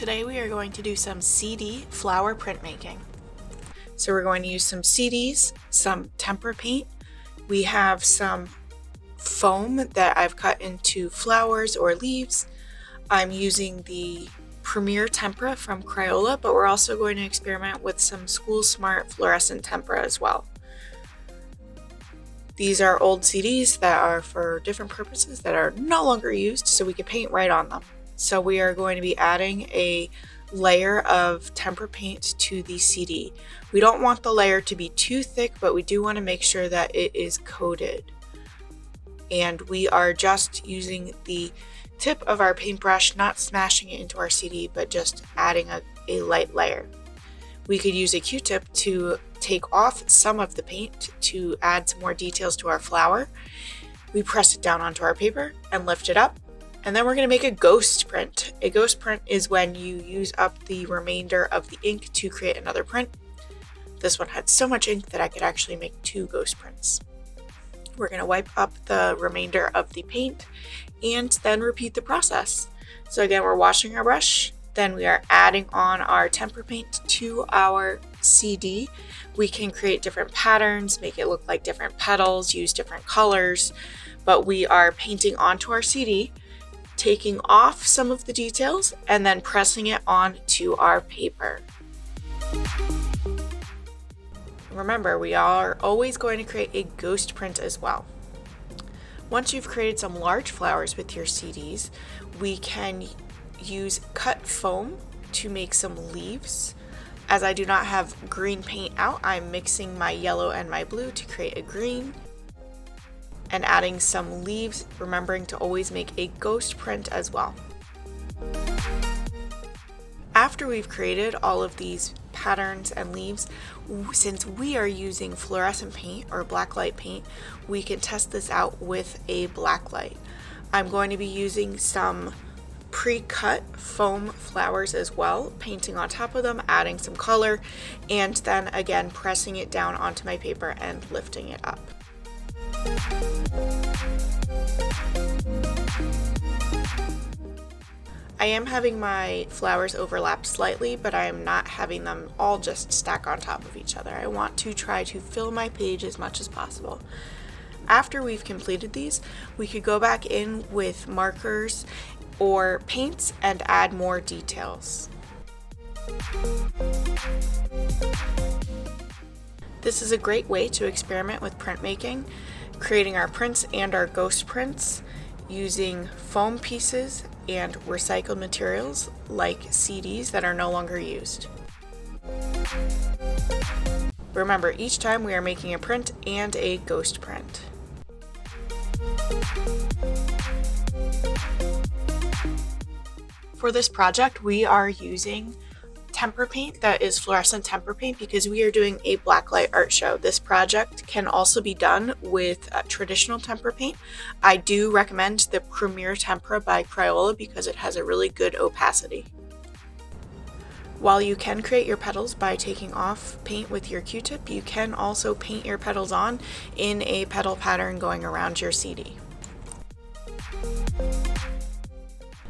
Today we are going to do some CD flower printmaking. So we're going to use some CDs, some tempera paint. We have some foam that I've cut into flowers or leaves. I'm using the Premier Tempera from Crayola, but we're also going to experiment with some School Smart fluorescent tempera as well. These are old CDs that are for different purposes that are no longer used, so we can paint right on them. So we are going to be adding a layer of tempera paint to the CD. We don't want the layer to be too thick, but we do want to make sure that it is coated. And we are just using the tip of our paintbrush, not smashing it into our CD, but just adding a light layer. We could use a Q-tip to take off some of the paint to add some more details to our flower. We press it down onto our paper and lift it up. And then we're going to make a ghost print. A ghost print is when you use up the remainder of the ink to create another print. This one had so much ink that I could actually make 2 ghost prints. We're going to wipe up the remainder of the paint and then repeat the process. So again, we're washing our brush, then we are adding on our tempera paint to our CD. We can create different patterns, make it look like different petals, use different colors, but we are painting onto our CD, taking off some of the details, and then pressing it onto our paper. Remember, we are always going to create a ghost print as well. Once you've created some large flowers with your CDs, we can use cut foam to make some leaves. As I do not have green paint out, I'm mixing my yellow and my blue to create a green and adding some leaves, remembering to always make a ghost print as well. After we've created all of these patterns and leaves, since we are using fluorescent paint or blacklight paint, we can test this out with a blacklight. I'm going to be using some pre-cut foam flowers as well, painting on top of them, adding some color, and then again pressing it down onto my paper and lifting it up. I am having my flowers overlap slightly, but I am not having them all just stack on top of each other. I want to try to fill my page as much as possible. After we've completed these, we could go back in with markers or paints and add more details. This is a great way to experiment with printmaking, creating our prints and our ghost prints using foam pieces and recycled materials like CDs that are no longer used. Remember, each time we are making a print and a ghost print. For this project, we are using tempera paint that is fluorescent tempera paint because we are doing a blacklight art show. This project can also be done with traditional tempera paint. I do recommend the Premier Tempera by Crayola because it has a really good opacity. While you can create your petals by taking off paint with your Q-tip, you can also paint your petals on in a petal pattern going around your CD.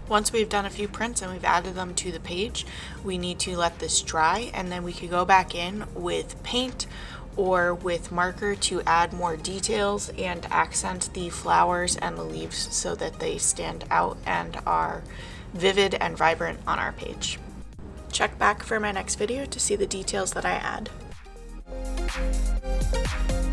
Once we've done a few prints and we've added them to the page, we need to let this dry, and then we could go back in with paint or with marker to add more details and accent the flowers and the leaves so that they stand out and are vivid and vibrant on our page. Check back for my next video to see the details that I add.